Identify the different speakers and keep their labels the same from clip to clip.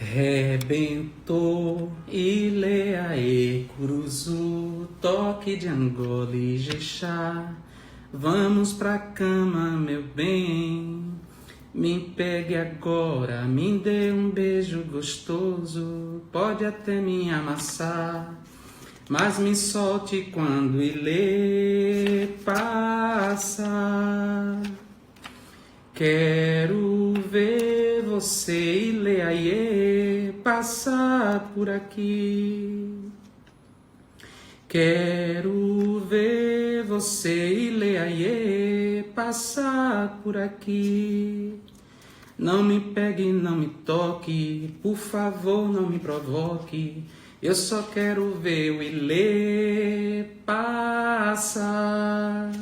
Speaker 1: Rebentou, Ileaê, Curuzu, toque de Angola e Jexá. Vamos pra cama, meu bem. Me pegue agora, me dê um beijo gostoso. Pode até me amassar, mas me solte quando Ilê passar. Quero ver você, Ileaê, passar por aqui. Quero ver você, Ileaê, passar por aqui. Não me pegue, não me toque, por favor, não me provoque. Eu só quero ver o Ilê passar.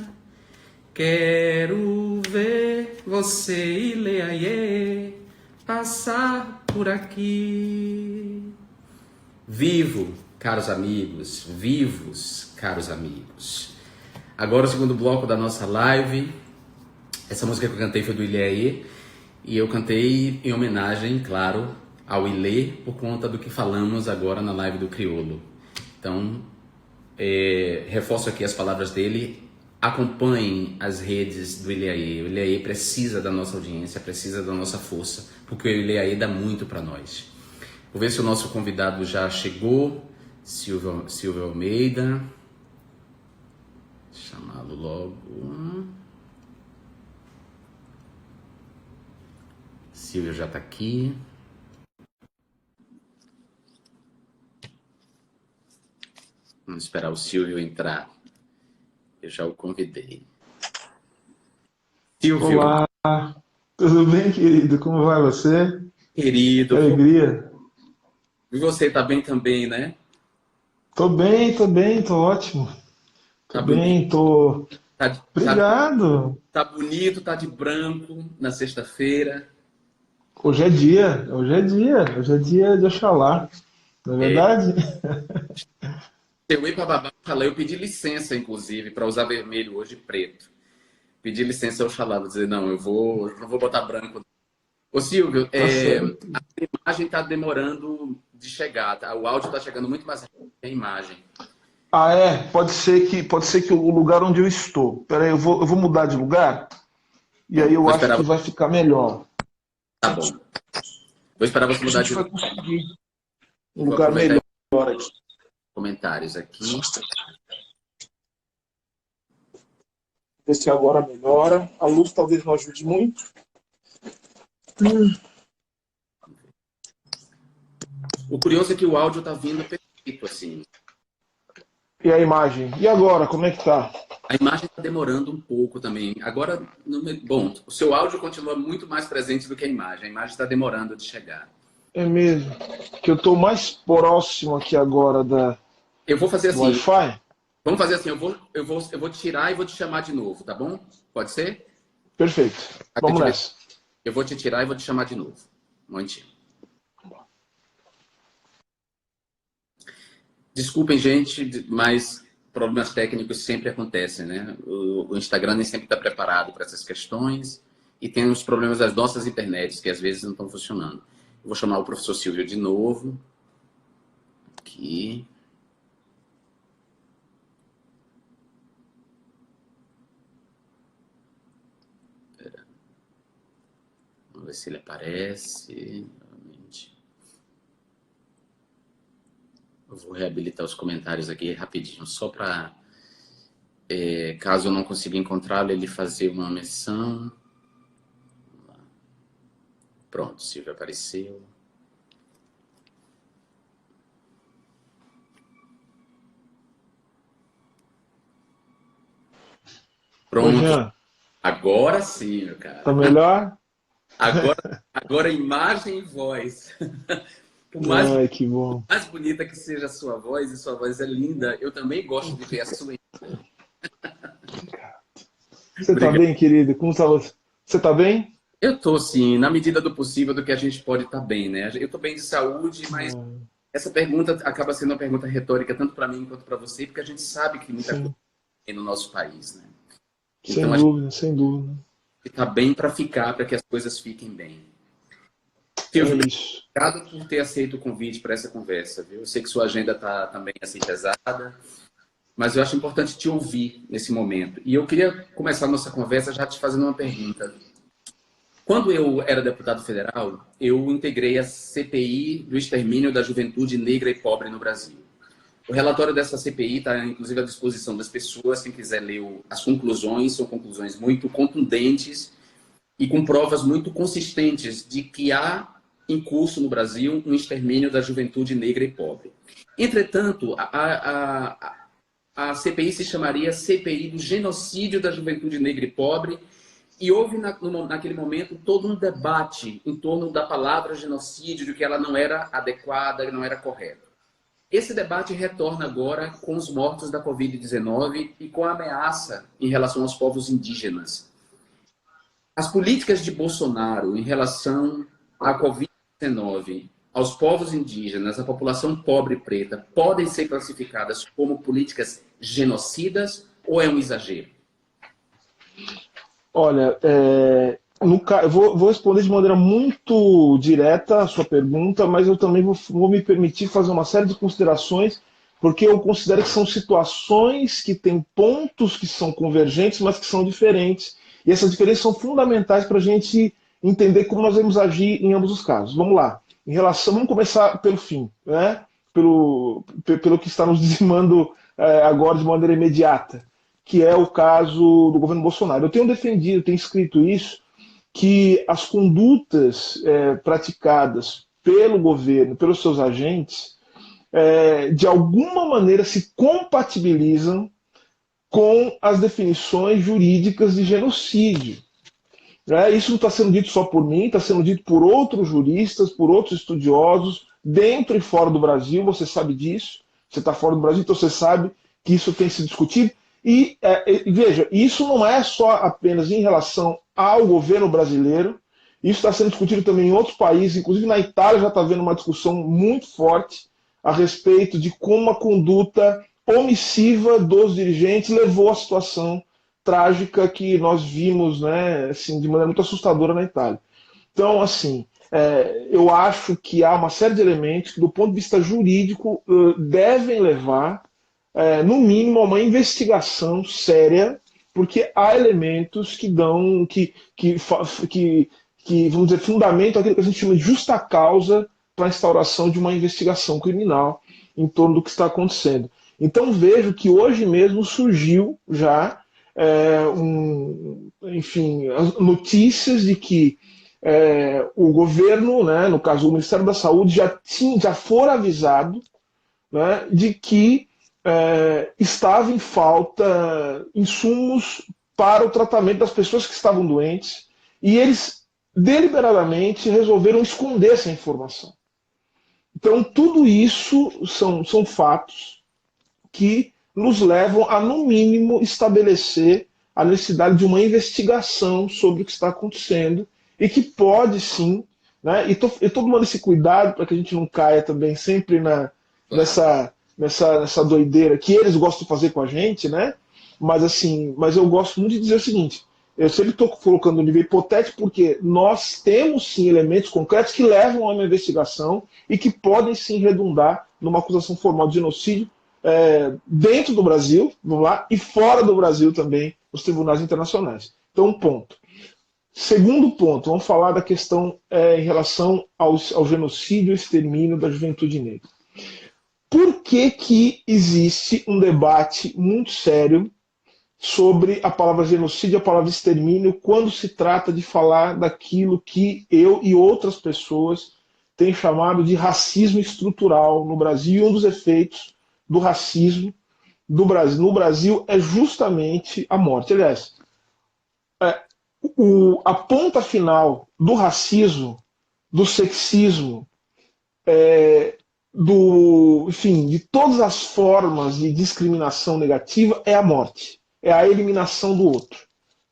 Speaker 1: Quero ver você, Ileaê, passar por aqui. Vivo, caros amigos, vivos, caros amigos. Agora o segundo bloco da nossa live. Essa música que eu cantei foi do Ileaê, e eu cantei em homenagem, claro, ao Ilê, por conta do que falamos agora na live do Criolo. Então, reforço aqui as palavras dele. Acompanhem as redes do Ileaê. O Ileaê precisa da nossa audiência, precisa da nossa força, porque o Ileaê dá muito para nós. Vou ver se o nosso convidado já chegou. Silvio Almeida. Chamá-lo logo. Silvio já está aqui. Vamos esperar o Silvio entrar. Eu já o convidei. Silvio.
Speaker 2: Olá, tudo bem, querido? Como vai você? Que
Speaker 1: Querido.
Speaker 2: alegria.
Speaker 1: E você está bem também, né?
Speaker 2: Tô bem, tô ótimo. Tô
Speaker 1: Tá bonito.
Speaker 2: bem, tô.
Speaker 1: Tá, tá,
Speaker 2: Obrigado.
Speaker 1: tá bonito, tá de branco na sexta-feira.
Speaker 2: Hoje é dia de Oxalá, não é verdade?
Speaker 1: Eu ia para Babá, eu pedi licença, inclusive, para usar vermelho hoje e preto. Pedi licença ao Oxalá, vou dizer, não, não vou botar branco. Ô Silvio,
Speaker 2: Tá certo.
Speaker 1: a imagem está demorando de chegar, tá? O áudio está chegando muito mais rápido que a imagem.
Speaker 2: Ah, é? Pode ser que o lugar onde eu estou. Peraí, eu vou mudar de lugar e aí eu
Speaker 1: Vou
Speaker 2: acho
Speaker 1: esperar,
Speaker 2: que vai ficar melhor.
Speaker 1: tá bom. Vou esperar você
Speaker 2: A
Speaker 1: mudar
Speaker 2: gente
Speaker 1: de
Speaker 2: vai
Speaker 1: lugar.
Speaker 2: conseguir um
Speaker 1: Vou
Speaker 2: lugar
Speaker 1: aproveitar
Speaker 2: melhor
Speaker 1: os
Speaker 2: aqui.
Speaker 1: comentários aqui.
Speaker 2: Ver se agora melhora. A luz talvez não ajude muito.
Speaker 1: O curioso é que o áudio está vindo perfeito, assim.
Speaker 2: E a imagem? E agora, como é que tá?
Speaker 1: A imagem está demorando um pouco também. Agora, bom, o seu áudio continua muito mais presente do que a imagem. A imagem está demorando de chegar.
Speaker 2: É mesmo. Que eu tô mais próximo aqui agora
Speaker 1: Eu vou fazer
Speaker 2: do
Speaker 1: assim.
Speaker 2: Wi-Fi?
Speaker 1: Vamos fazer assim. Eu vou tirar e vou te chamar de novo, tá bom? Pode ser?
Speaker 2: Perfeito. Vamos nessa.
Speaker 1: Eu vou te tirar e vou te chamar de novo. Um momentinho. Desculpem, gente, mas problemas técnicos sempre acontecem, né? O Instagram nem sempre está preparado para essas questões e tem os problemas das nossas internets, que às vezes não estão funcionando. Eu vou chamar o professor Silvio de novo. Aqui. Vamos ver se ele aparece. Novamente. Eu vou reabilitar os comentários aqui rapidinho, só para, caso eu não consiga encontrá-lo, ele fazer uma menção. Pronto, Silvio apareceu.
Speaker 2: Oi,
Speaker 1: Pronto.
Speaker 2: Jean.
Speaker 1: Agora sim, meu
Speaker 2: Tá
Speaker 1: cara.
Speaker 2: melhor?
Speaker 1: Agora, agora imagem e voz.
Speaker 2: Ai, que bom.
Speaker 1: Mais bonita que seja a sua voz, e sua voz é linda, eu também gosto de ver a sua.
Speaker 2: Você tá
Speaker 1: Obrigado.
Speaker 2: bem, querido? Como tá você? Você tá bem?
Speaker 1: Eu tô, sim, na medida do possível, do que a gente pode estar bem, né? Eu tô bem de saúde, mas
Speaker 2: Ah,
Speaker 1: essa pergunta acaba sendo uma pergunta retórica, tanto para mim quanto para você, porque a gente sabe que muita coisa
Speaker 2: sim,
Speaker 1: tem no nosso país, né? Então
Speaker 2: sem
Speaker 1: a gente
Speaker 2: dúvida, sem dúvida.
Speaker 1: tá bem para ficar, para que as coisas fiquem bem.
Speaker 2: É
Speaker 1: Silvio,
Speaker 2: isso.
Speaker 1: obrigado por ter aceito o convite para essa conversa, viu? Eu sei que sua agenda está também assim pesada, mas eu acho importante te ouvir nesse momento. E eu queria começar a nossa conversa já te fazendo uma pergunta. Quando eu era deputado federal, eu integrei a CPI do extermínio da juventude negra e pobre no Brasil. O relatório dessa CPI está, inclusive, à disposição das pessoas. Quem quiser ler as conclusões, são conclusões muito contundentes e com provas muito consistentes de que há em curso no Brasil um extermínio da juventude negra e pobre. Entretanto, a CPI se chamaria CPI do genocídio da juventude negra e pobre, e houve naquele momento todo um debate em torno da palavra genocídio, de que ela não era adequada, não era correta. Esse debate retorna agora com os mortos da Covid-19 e com a ameaça em relação aos povos indígenas. As políticas de Bolsonaro em relação à Covid-19, aos povos indígenas, à população pobre e preta, podem ser classificadas como políticas genocidas ou é um exagero?
Speaker 2: Olha, eu vou responder de maneira muito direta a sua pergunta, mas eu também vou me permitir fazer uma série de considerações, porque eu considero que são situações que têm pontos que são convergentes, mas que são diferentes. E essas diferenças são fundamentais para a gente entender como nós devemos agir em ambos os casos. Vamos lá. Vamos começar pelo fim, né? Pelo que está nos dizimando agora de maneira imediata, que é o caso do governo Bolsonaro. Eu tenho defendido, tenho escrito isso, que as condutas praticadas pelo governo, pelos seus agentes, de alguma maneira se compatibilizam com as definições jurídicas de genocídio. Isso não está sendo dito só por mim, está sendo dito por outros juristas, por outros estudiosos, dentro e fora do Brasil, você sabe disso. Você está fora do Brasil, então você sabe que isso tem sido discutido. E veja, isso não é só apenas em relação ao governo brasileiro, isso está sendo discutido também em outros países, inclusive na Itália já está havendo uma discussão muito forte a respeito de como a conduta omissiva dos dirigentes levou à situação trágica que nós vimos, né, assim, de maneira muito assustadora na Itália. Então, assim, eu acho que há uma série de elementos que, do ponto de vista jurídico, devem levar no mínimo, a uma investigação séria, porque há elementos que dão, vamos dizer, fundamentam aquilo que a gente chama de justa causa para a instauração de uma investigação criminal em torno do que está acontecendo. Então vejo que hoje mesmo surgiu já, enfim, notícias de que o governo, né, no caso o Ministério da Saúde, já for avisado, né, de que estava em falta insumos para o tratamento das pessoas que estavam doentes e eles deliberadamente resolveram esconder essa informação. Então, tudo isso são fatos que nos levam a, no mínimo, estabelecer a necessidade de uma investigação sobre o que está acontecendo e que pode sim, né, e estou tomando esse cuidado para que a gente não caia também sempre nessa doideira que eles gostam de fazer com a gente, né? Mas eu gosto muito de dizer o seguinte: eu sempre estou colocando no nível hipotético porque nós temos sim elementos concretos que levam a uma investigação e que podem sim redundar numa acusação formal de genocídio dentro do Brasil, vamos lá, e fora do Brasil também, nos tribunais internacionais. Então, um ponto. Segundo ponto, vamos falar da questão em relação ao genocídio e extermínio da juventude negra. Por que existe um debate muito sério sobre a palavra genocídio e a palavra extermínio quando se trata de falar daquilo que eu e outras pessoas têm chamado de racismo estrutural no Brasil? E um dos efeitos do racismo no Brasil é justamente a morte. Aliás, a ponta final do racismo, do sexismo, enfim, de todas as formas de discriminação negativa é a morte, é a eliminação do outro,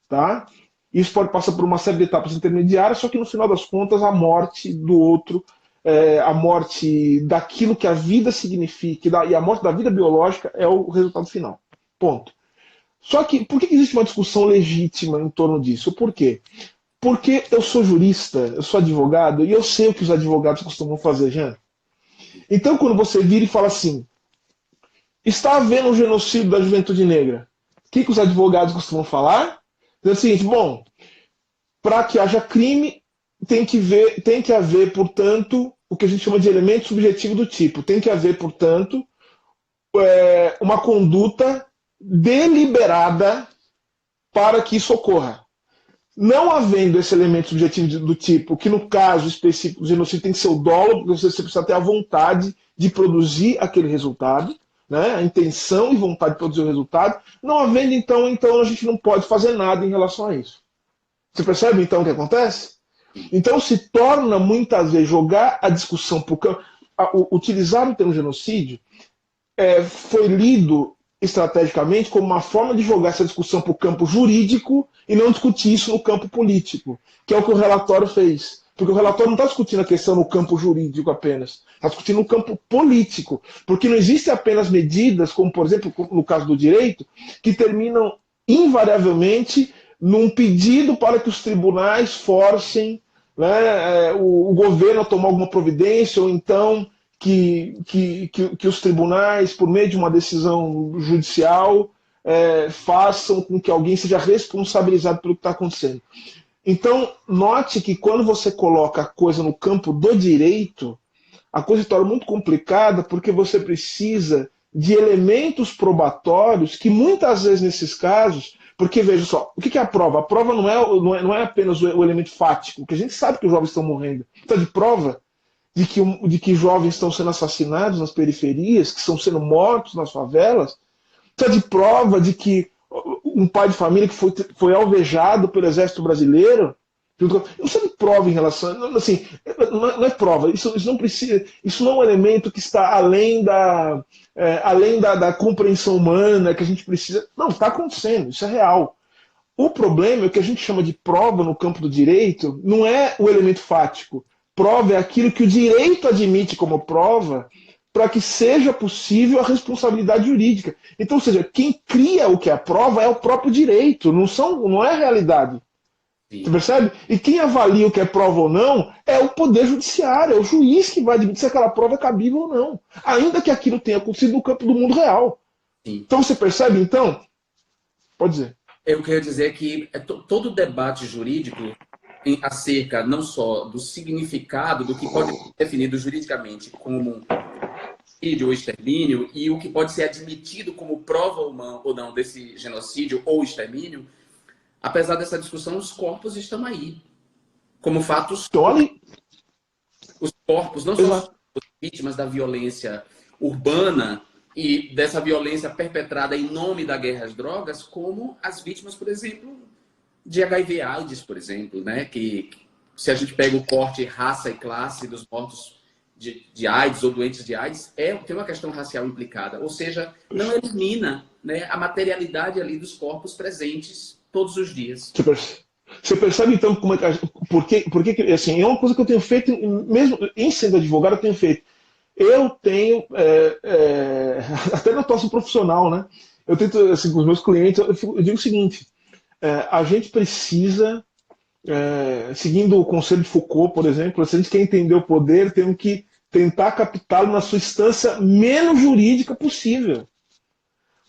Speaker 2: tá? Isso pode passar por uma série de etapas intermediárias, só que no final das contas a morte do outro, a morte daquilo que a vida significa e a morte da vida biológica é o resultado final. Ponto. Só que por que existe uma discussão legítima em torno disso? Por quê? Porque eu sou jurista, eu sou advogado, e eu sei o que os advogados costumam fazer, Jean. Então, quando você vira e fala assim, está havendo um genocídio da juventude negra, o que os advogados costumam falar? É o seguinte, bom, para que haja crime, tem que haver, portanto, o que a gente chama de elemento subjetivo do tipo. Tem que haver, portanto, uma conduta deliberada para que isso ocorra. Não havendo esse elemento subjetivo do tipo, que no caso específico do genocídio tem que ser o dolo, porque você precisa ter a vontade de produzir aquele resultado, né? A intenção e vontade de produzir o resultado. Não havendo, então a gente não pode fazer nada em relação a isso. Você percebe, então, o que acontece? Então se torna, muitas vezes, jogar a discussão para o campo. Utilizar o termo genocídio foi lido estrategicamente como uma forma de jogar essa discussão para o campo jurídico e não discutir isso no campo político, que é o que o relatório fez. Porque o relatório não está discutindo a questão no campo jurídico apenas, está discutindo no campo político. Porque não existem apenas medidas, como, por exemplo, no caso do direito, que terminam invariavelmente num pedido para que os tribunais forcem, né, o governo a tomar alguma providência, ou então que os tribunais, por meio de uma decisão judicial, façam com que alguém seja responsabilizado pelo que está acontecendo. Então, note que quando você coloca a coisa no campo do direito, a coisa se torna muito complicada, porque você precisa de elementos probatórios que muitas vezes nesses casos, porque veja só, o que é a prova? A prova não é apenas o elemento fático, que a gente sabe que os jovens estão morrendo. Está de prova de que jovens estão sendo assassinados nas periferias, que estão sendo mortos nas favelas. Está de prova de que um pai de família que foi alvejado pelo exército brasileiro. Não precisa de prova em relação. Assim, não é prova, isso não precisa. Isso não é um elemento que está além da compreensão humana que a gente precisa. Não, está acontecendo, isso é real. O problema é o que a gente chama de prova no campo do direito, não é o elemento fático. Prova é aquilo que o direito admite como prova para que seja possível a responsabilidade jurídica. Então, ou seja, quem cria o que é a prova é o próprio direito, não é a realidade. Sim. Você percebe? E quem avalia o que é prova ou não é o poder judiciário, é o juiz que vai admitir se aquela prova é cabível ou não, ainda que aquilo tenha acontecido no campo do mundo real. Sim. Então você percebe, então? Pode dizer.
Speaker 1: Eu quero dizer que todo debate jurídico acerca não só do significado do que pode ser definido juridicamente como genocídio ou extermínio e o que pode ser admitido como prova ou não desse genocídio ou extermínio, apesar dessa discussão, os corpos estão aí. Como fatos, os corpos, não só as vítimas da violência urbana e dessa violência perpetrada em nome da guerra às drogas, como as vítimas, por exemplo, de HIV/AIDS, por exemplo, né? Que se a gente pega o corte raça e classe dos mortos de AIDS ou doentes de AIDS, tem uma questão racial implicada. Ou seja, não elimina, né, a materialidade ali dos corpos presentes todos os dias.
Speaker 2: Você percebe, então, como é que... Porque assim, é uma coisa que eu tenho feito, mesmo em sendo advogado, eu tenho feito. Eu tenho, até na atuação profissional, né? Eu tento, assim, com os meus clientes, eu digo o seguinte, a gente precisa, seguindo o conselho de Foucault, por exemplo, se a gente quer entender o poder, temos que tentar captá-lo na sua instância menos jurídica possível.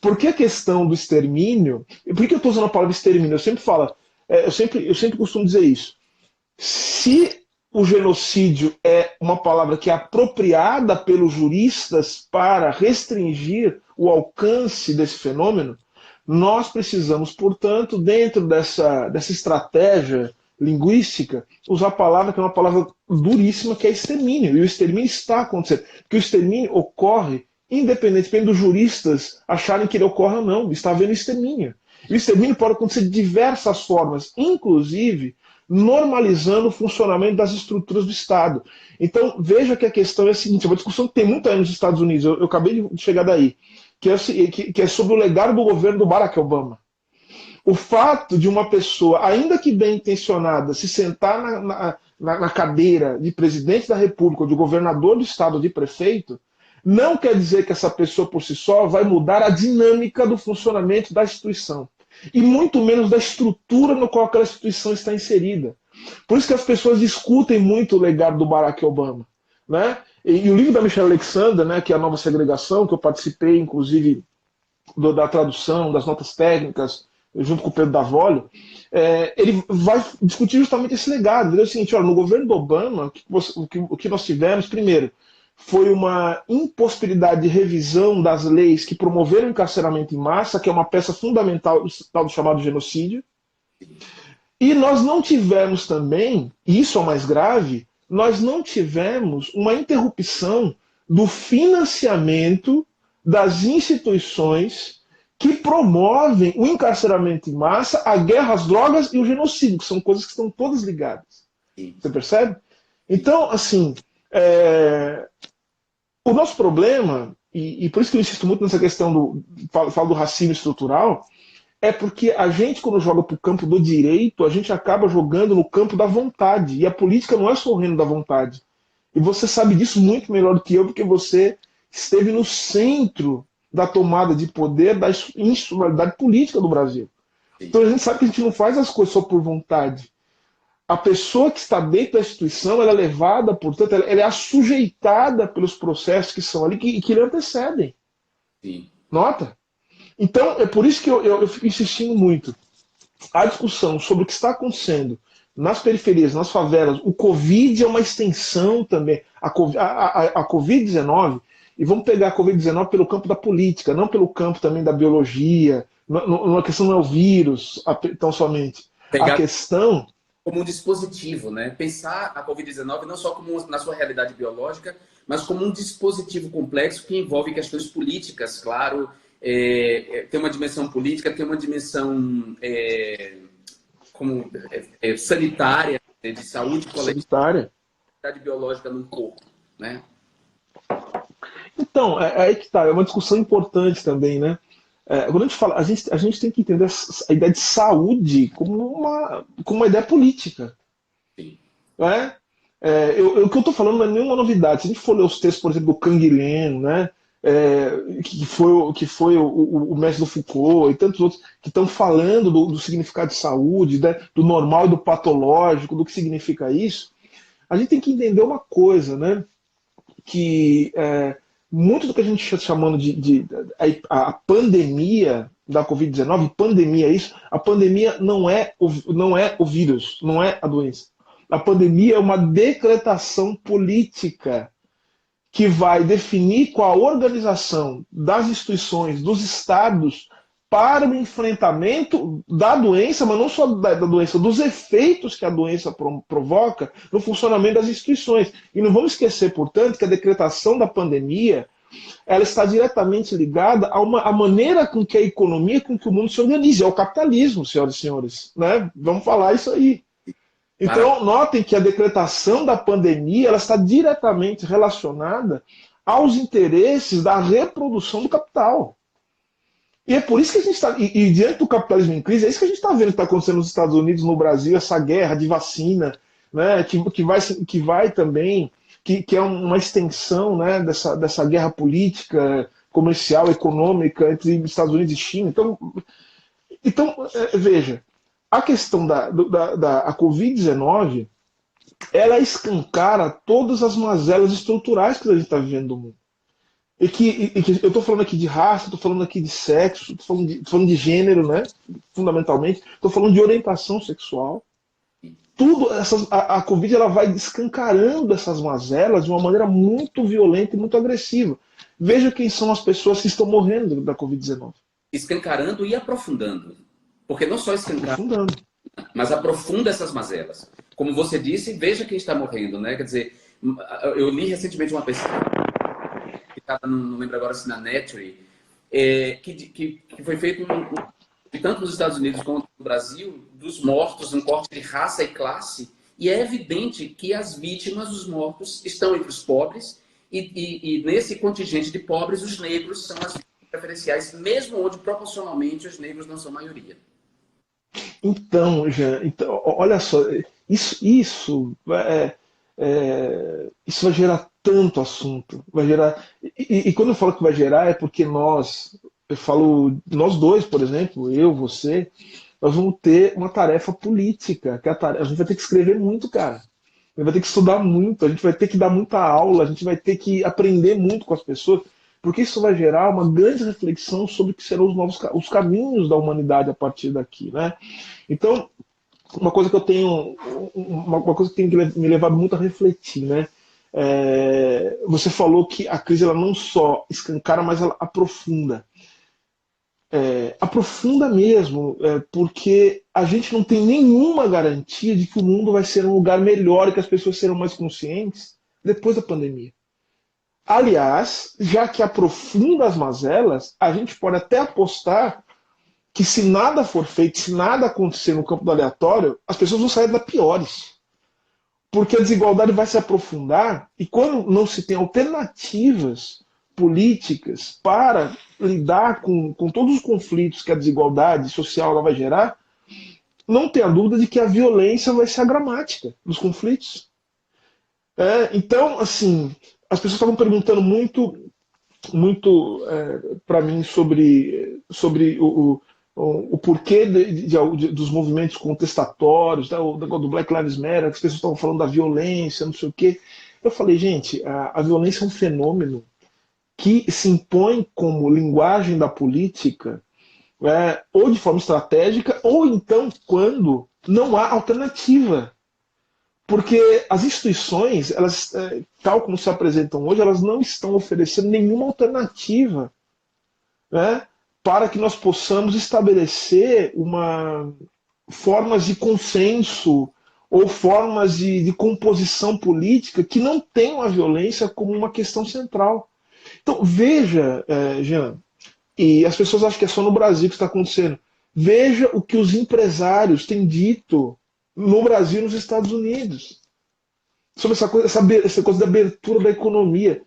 Speaker 2: Porque a questão do extermínio... Por que eu estou usando a palavra extermínio? Eu sempre falo, eu sempre costumo dizer isso. Se o genocídio é uma palavra que é apropriada pelos juristas para restringir o alcance desse fenômeno, nós precisamos, portanto, dentro dessa estratégia linguística, usar a palavra que é uma palavra duríssima, que é extermínio. E o extermínio está acontecendo. Porque o extermínio ocorre independentemente dos juristas acharem que ele ocorre ou não. Está havendo extermínio. E o extermínio pode acontecer de diversas formas, inclusive normalizando o funcionamento das estruturas do Estado. Então, veja que a questão é a seguinte, é uma discussão que tem muito aí nos Estados Unidos, eu acabei de chegar daí, que é sobre o legado do governo do Barack Obama. O fato de uma pessoa, ainda que bem intencionada, se sentar na cadeira de presidente da República, ou de governador do Estado, ou de prefeito, não quer dizer que essa pessoa por si só vai mudar a dinâmica do funcionamento da instituição. E muito menos da estrutura no qual aquela instituição está inserida. Por isso que as pessoas discutem muito o legado do Barack Obama, né? E o livro da Michelle Alexander, né, que é a Nova Segregação, que eu participei, inclusive, da tradução, das notas técnicas, junto com o Pedro Davolio, ele vai discutir justamente esse legado. Ele é o seguinte, olha, no governo do Obama, o que nós tivemos, primeiro, foi uma impossibilidade de revisão das leis que promoveram o encarceramento em massa, que é uma peça fundamental do chamado genocídio. E nós não tivemos também, e isso é o mais grave, nós não tivemos uma interrupção do financiamento das instituições que promovem o encarceramento em massa, a guerra às drogas e o genocídio, que são coisas que estão todas ligadas. Você percebe? Então, assim, o nosso problema, e por isso que eu insisto muito nessa questão falo do racismo estrutural, é porque a gente, quando joga para o campo do direito, a gente acaba jogando no campo da vontade. E a política não é só o reino da vontade. E você sabe disso muito melhor do que eu, porque você esteve no centro da tomada de poder da institucionalidade política do Brasil. Então a gente sabe que a gente não faz as coisas só por vontade. A pessoa que está dentro da instituição, ela é levada, portanto, ela é assujeitada pelos processos que são ali, que lhe antecedem.
Speaker 1: Sim.
Speaker 2: Nota? Então, é por isso que eu fico insistindo muito. A discussão sobre o que está acontecendo nas periferias, nas favelas, o Covid é uma extensão também. A Covid-19, e vamos pegar a Covid-19 pelo campo da política, não pelo campo também da biologia. A questão não é o vírus, tão somente. A questão...
Speaker 1: Como um dispositivo, né? Pensar a Covid-19 não só como na sua realidade biológica, mas como um dispositivo complexo que envolve questões políticas, claro. Tem uma dimensão política, tem uma dimensão sanitária, de saúde coletiva, biológica no corpo, né?
Speaker 2: Então, aí que tá, é uma discussão importante também, né? Quando a gente fala, a gente tem que entender a ideia de saúde como uma ideia política.
Speaker 1: Sim.
Speaker 2: Né? O que eu estou falando não é nenhuma novidade. Se a gente for ler os textos, por exemplo, do Canguilhem, né? Que foi o mestre do Foucault e tantos outros que estão falando do significado de saúde, né? Do normal e do patológico, do que significa isso, a gente tem que entender uma coisa, né? Que muito do que a gente está chamando a pandemia da Covid-19, pandemia é isso, a pandemia não é o vírus, não é a doença. A pandemia é uma decretação política que vai definir qual a organização das instituições, dos estados, para o enfrentamento da doença, mas não só da doença, dos efeitos que a doença provoca no funcionamento das instituições. E não vamos esquecer, portanto, que a decretação da pandemia ela está diretamente ligada à maneira com que a economia, com que o mundo se organiza, é o capitalismo, senhoras e senhores. Né? Vamos falar isso aí. Então, notem que a decretação da pandemia ela está diretamente relacionada aos interesses da reprodução do capital. E é por isso que a gente está. E diante do capitalismo em crise, é isso que a gente está vendo que está acontecendo nos Estados Unidos, no Brasil, essa guerra de vacina, né, que vai também, que é uma extensão, né, dessa guerra política, comercial, econômica entre Estados Unidos e China. Então veja, a questão da Covid-19, ela escancara todas as mazelas estruturais que a gente está vivendo no mundo. E que eu estou falando aqui de raça, estou falando aqui de sexo, estou falando de gênero, né? Fundamentalmente, estou falando de orientação sexual. Tudo a Covid ela vai escancarando essas mazelas de uma maneira muito violenta e muito agressiva. Veja quem são as pessoas que estão morrendo da Covid-19.
Speaker 1: Escancarando e aprofundando. Porque não só escancarando, mas aprofunda essas mazelas. Como você disse, veja quem está morrendo, né? Quer dizer, eu li recentemente uma pesquisa, não lembro agora se na Nature, que foi feito tanto nos Estados Unidos quanto no Brasil, dos mortos, um corte de raça e classe, e é evidente que as vítimas, os mortos, estão entre os pobres, e nesse contingente de pobres, os negros são as vítimas preferenciais, mesmo onde proporcionalmente os negros não são maioria.
Speaker 2: Então, Jean, olha só, isso vai gerar tanto assunto, vai gerar. E quando eu falo que vai gerar é porque eu falo nós dois, por exemplo, eu, você, nós vamos ter uma tarefa política, que a gente vai ter que escrever muito, cara. A gente vai ter que estudar muito, a gente vai ter que dar muita aula, a gente vai ter que aprender muito com as pessoas, porque isso vai gerar uma grande reflexão sobre o que serão os caminhos da humanidade a partir daqui, né? Então, uma coisa que eu tenho, uma coisa que tem me levado muito a refletir, né? Você falou que a crise ela não só escancara, mas ela aprofunda. Aprofunda mesmo, porque a gente não tem nenhuma garantia de que o mundo vai ser um lugar melhor e que as pessoas serão mais conscientes depois da pandemia. Aliás, já que aprofunda as mazelas, a gente pode até apostar que se nada for feito, se nada acontecer no campo do aleatório, as pessoas vão sair da piores. Porque a desigualdade vai se aprofundar e quando não se tem alternativas políticas para lidar com todos os conflitos que a desigualdade social ela vai gerar, não tenha dúvida de que a violência vai ser a gramática dos conflitos. Então, assim, as pessoas estavam perguntando muito para mim sobre o porquê dos movimentos contestatórios, do Black Lives Matter, que as pessoas estavam falando da violência, não sei o quê. Eu falei, gente, a violência é um fenômeno que se impõe como linguagem da política, ou de forma estratégica, ou então quando não há alternativa. Porque as instituições, elas, tal como se apresentam hoje, elas não estão oferecendo nenhuma alternativa, né, para que nós possamos estabelecer formas de consenso ou formas de composição política que não tenham a violência como uma questão central. Então, veja, Jean, e as pessoas acham que é só no Brasil que está acontecendo. Veja o que os empresários têm dito no Brasil e nos Estados Unidos sobre essa coisa da abertura da economia.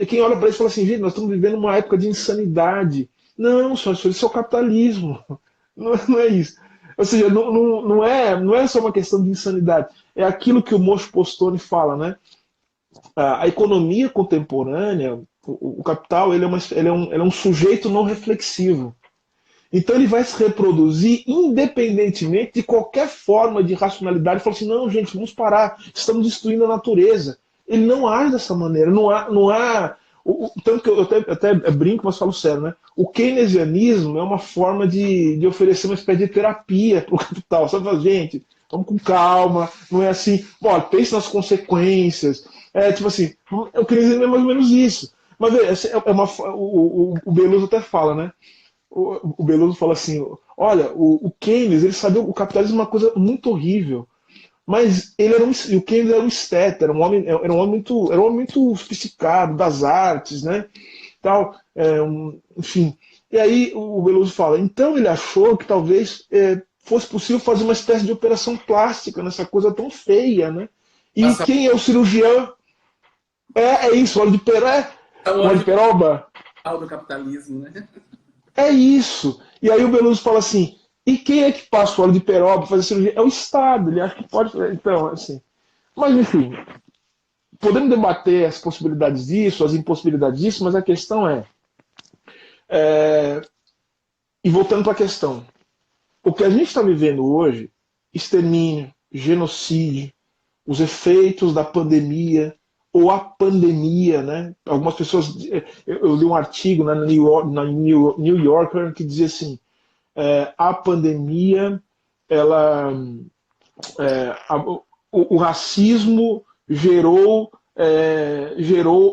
Speaker 2: Quem olha para isso fala assim, gente, nós estamos vivendo uma época de insanidade. Não, senhor, isso é o capitalismo. Não é isso. Ou seja, não é só uma questão de insanidade. É aquilo que o Moshe Postone fala, né? A economia contemporânea, o capital, ele é um sujeito não reflexivo. Então ele vai se reproduzir independentemente de qualquer forma de racionalidade. Ele fala assim, não, gente, vamos parar, estamos destruindo a natureza. Ele não age dessa maneira, não há tanto que eu até brinco, mas falo sério, né? O keynesianismo é uma forma de oferecer uma espécie de terapia para o capital. Sabe, gente, vamos com calma, não é assim, bom, pense nas consequências. Tipo assim, o keynesianismo é mais ou menos isso. Mas o Beloso até fala, né? O Beloso fala assim, olha, o Keynes, ele sabia o capitalismo é uma coisa muito horrível, mas o Keynes era um esteta, era um homem muito sofisticado das artes, né? Tal, enfim. E aí o Beloso fala, então ele achou que talvez fosse possível fazer uma espécie de operação plástica nessa coisa tão feia, né? E quem é o cirurgião? É isso, óleo de peroba.
Speaker 1: Do capitalismo, né?
Speaker 2: É isso. E aí o Beloso fala assim, e quem é que passa o óleo de peroba para fazer cirurgia? É o Estado, ele acha que pode. Então, assim. Mas, enfim, podemos debater as possibilidades disso, as impossibilidades disso, mas a questão e voltando para a questão, o que a gente está vivendo hoje, extermínio, genocídio, os efeitos da pandemia, ou a pandemia, né? Algumas pessoas, eu li um artigo, né, na New Yorker que dizia assim, a pandemia, o racismo gerou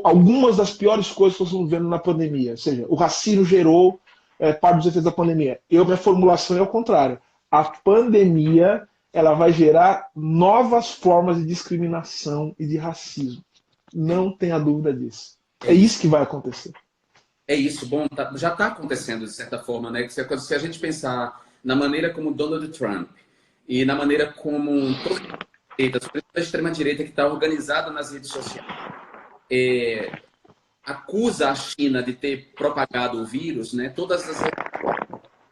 Speaker 2: algumas das piores coisas que nós estamos vendo na pandemia. Ou seja, o racismo gerou parte dos efeitos da pandemia. Minha formulação é ao contrário. A pandemia ela vai gerar novas formas de discriminação e de racismo. Não tenha dúvida disso. É isso que vai acontecer.
Speaker 1: É isso. Bom, já está acontecendo de certa forma, né? Se a gente pensar na maneira como Donald Trump e na maneira como a extrema-direita que está organizada nas redes sociais acusa a China de ter propagado o vírus, né? Todas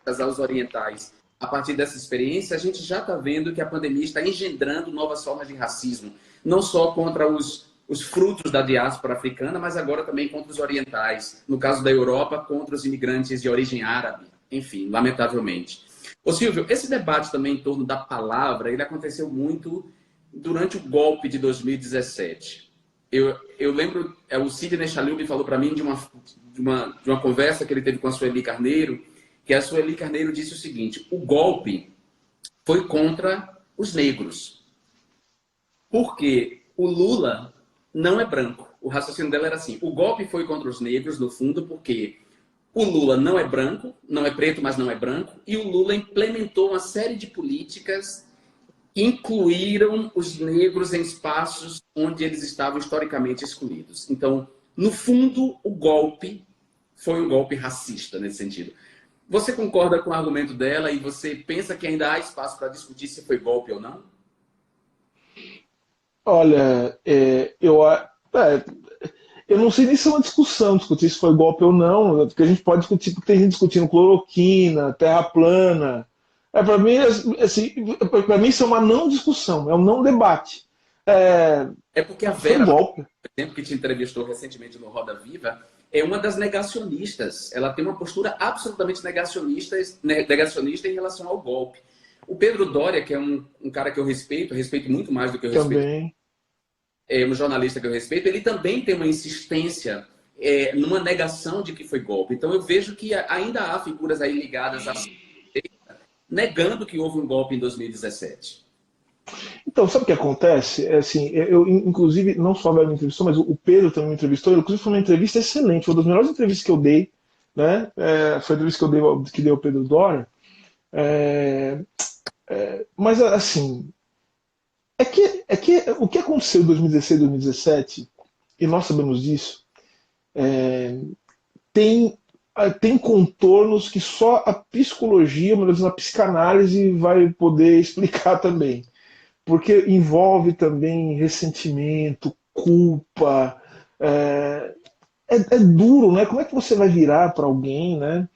Speaker 1: as orientais, a partir dessa experiência, a gente já está vendo que a pandemia está engendrando novas formas de racismo, não só contra os frutos da diáspora africana, mas agora também contra os orientais. No caso da Europa, contra os imigrantes de origem árabe. Enfim, lamentavelmente. Ô Silvio, esse debate também em torno da palavra, ele aconteceu muito durante o golpe de 2017. Eu lembro, o Sidney Chalub falou para mim de uma conversa que ele teve com a Sueli Carneiro, que a Sueli Carneiro disse o seguinte: o golpe foi contra os negros, porque o Lula não é branco. O raciocínio dela era assim: o golpe foi contra os negros, no fundo, porque o Lula não é branco, não é preto, mas não é branco, e o Lula implementou uma série de políticas que incluíram os negros em espaços onde eles estavam historicamente excluídos. Então, no fundo, o golpe foi um golpe racista nesse sentido. Você concorda com o argumento dela e você pensa que ainda há espaço para discutir se foi golpe ou não?
Speaker 2: Olha, eu não sei nem se é uma discussão discutir se foi golpe ou não, porque a gente pode discutir, porque tem gente discutindo cloroquina, terra plana. Para mim, assim, para mim isso é uma não discussão, é um não debate.
Speaker 1: É porque a
Speaker 2: Foi um
Speaker 1: Vera,
Speaker 2: golpe.
Speaker 1: por exemplo, que te entrevistou recentemente no Roda Viva, é uma das negacionistas. Ela tem uma postura absolutamente negacionista em relação ao golpe. O Pedro Doria, que é um cara que eu respeito muito mais do que eu respeito,
Speaker 2: Também.
Speaker 1: é um jornalista que eu respeito, ele também tem uma insistência numa negação de que foi golpe. Então eu vejo que ainda há figuras aí ligadas a negando que houve um golpe em 2017.
Speaker 2: Então, sabe o que acontece? Assim, inclusive, não só a Vera me entrevistou, mas o Pedro também me entrevistou. Inclusive, foi uma entrevista excelente, uma das melhores entrevistas que eu dei, né? Foi a entrevista que deu o Pedro Doria. Mas, assim, é que o que aconteceu em 2016 e 2017, e nós sabemos disso, tem, tem contornos que só a psicologia, melhor dizendo, a psicanálise vai poder explicar também. Porque envolve também ressentimento, culpa. É duro, né? Como é que você vai virar para alguém, né?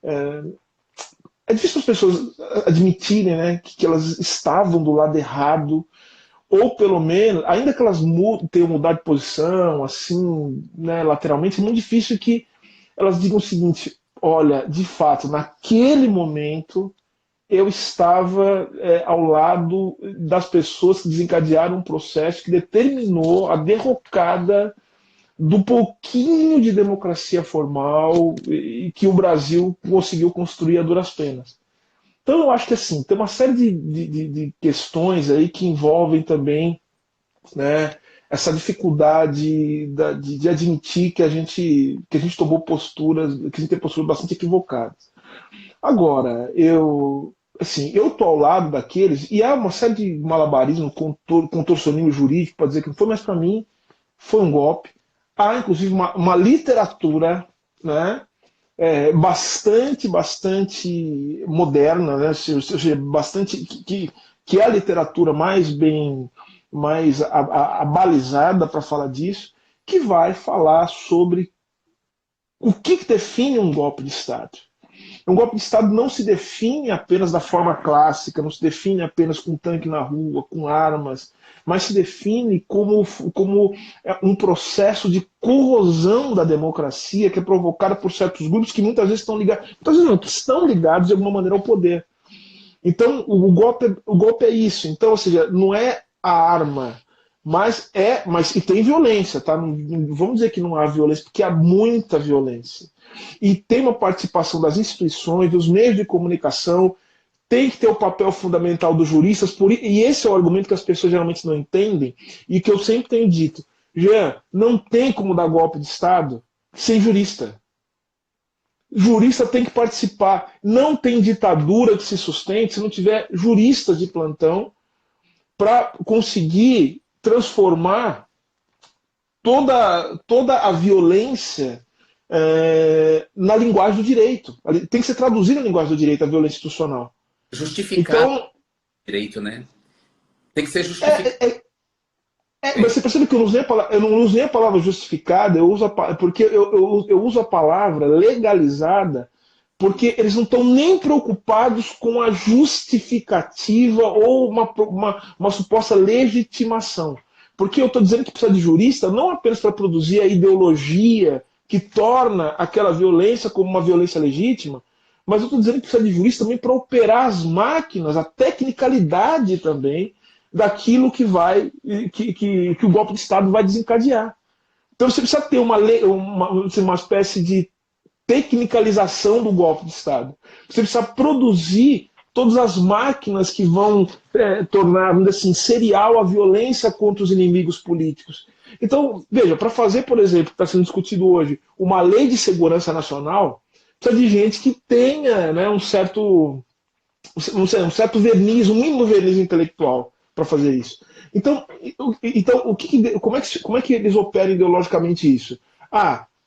Speaker 2: É difícil as pessoas admitirem, né, que elas estavam do lado errado, ou pelo menos, ainda que elas tenham mudado de posição, assim, né, lateralmente, é muito difícil que elas digam o seguinte: olha, de fato, naquele momento eu estava ao lado das pessoas que desencadearam um processo que determinou a derrocada do pouquinho de democracia formal e que o Brasil conseguiu construir a duras penas. Então eu acho que assim, tem uma série de questões aí que envolvem também, né, essa dificuldade de admitir que a gente tomou posturas, que a gente tem posturas bastante equivocadas. Agora, eu tô ao lado daqueles, e há uma série de malabarismo, contorcionismo jurídico para dizer que não foi, mas para mim foi um golpe. Há, inclusive, uma literatura, né, bastante moderna, né, ou seja, bastante que é a literatura mais abalizada para falar disso, que vai falar sobre o que define um golpe de Estado. Um golpe de Estado não se define apenas da forma clássica, não se define apenas com tanque na rua, com armas, mas se define como um processo de corrosão da democracia que é provocada por certos grupos que muitas vezes estão ligados, muitas vezes não, que estão ligados de alguma maneira ao poder. Então, o golpe é isso. Então, ou seja, não é a arma, mas e tem violência, tá? Não vamos dizer que não há violência, porque há muita violência. E tem uma participação das instituições, dos meios de comunicação, tem que ter o papel fundamental dos juristas, e esse é o argumento que as pessoas geralmente não entendem, e que eu sempre tenho dito: Jean, não tem como dar golpe de Estado sem jurista. Jurista tem que participar. Não tem ditadura que se sustente se não tiver juristas de plantão para conseguir transformar toda a violência na linguagem do direito. Tem que ser traduzida na linguagem do direito, a violência institucional.
Speaker 1: Justificar o direito, né? Tem que ser justificado.
Speaker 2: Mas você percebe que eu não uso nem a palavra justificada, porque eu uso a palavra legalizada, porque eles não estão nem preocupados com a justificativa ou uma suposta legitimação. Porque eu estou dizendo que precisa de jurista não apenas para produzir a ideologia que torna aquela violência como uma violência legítima, mas eu estou dizendo que precisa de juiz também para operar as máquinas, a tecnicalidade também daquilo que vai, que o golpe de Estado vai desencadear. Então você precisa ter uma espécie de tecnicalização do golpe de Estado. Você precisa produzir todas as máquinas que vão tornar, vamos dizer assim, serial a violência contra os inimigos políticos. Então, veja, para fazer, por exemplo, que está sendo discutido hoje, uma lei de segurança nacional, precisa de gente que tenha, né, um certo verniz, um mínimo verniz intelectual para fazer isso. Então como é que eles operam ideologicamente isso?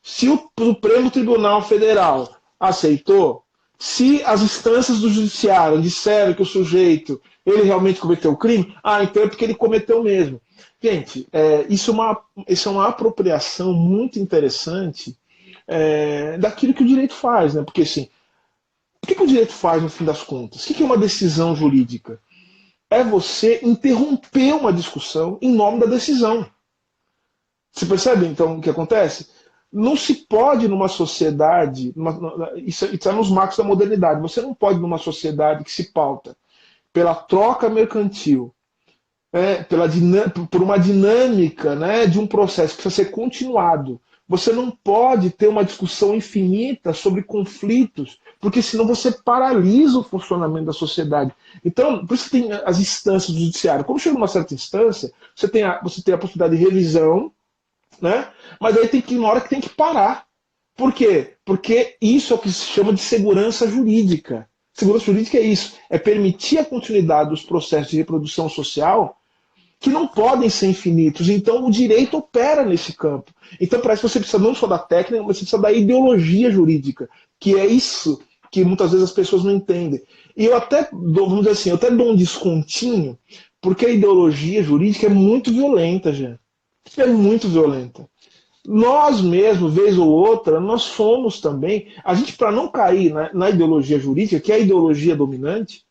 Speaker 2: Se o Supremo Tribunal Federal aceitou, se as instâncias do judiciário disseram que o sujeito ele realmente cometeu o crime, então é porque ele cometeu mesmo. Gente, isso é uma apropriação muito interessante daquilo que o direito faz, né? Porque assim, o que o direito faz no fim das contas? O que é uma decisão jurídica? É você interromper uma discussão em nome da decisão. Você percebe, então, o que acontece? Não se pode, numa sociedade, isso está nos marcos da modernidade, você não pode, numa sociedade que se pauta pela troca mercantil, por uma dinâmica, né, de um processo que precisa ser continuado. Você não pode ter uma discussão infinita sobre conflitos, porque senão você paralisa o funcionamento da sociedade. Então, por isso que tem as instâncias do judiciário. Quando chega numa certa instância, você tem a possibilidade de revisão, né? Mas aí tem que uma hora que tem que parar. Por quê? Porque isso é o que se chama de segurança jurídica. Segurança jurídica é isso, é permitir a continuidade dos processos de reprodução social que não podem ser infinitos. Então o direito opera nesse campo. Então para isso você precisa não só da técnica, mas você precisa da ideologia jurídica, que é isso que muitas vezes as pessoas não entendem. E eu até, vamos dizer assim, eu até dou um descontinho, porque a ideologia jurídica é muito violenta, gente. É muito violenta. Nós mesmos, vez ou outra, nós somos também. A gente, para não cair na ideologia jurídica, que é a ideologia dominante,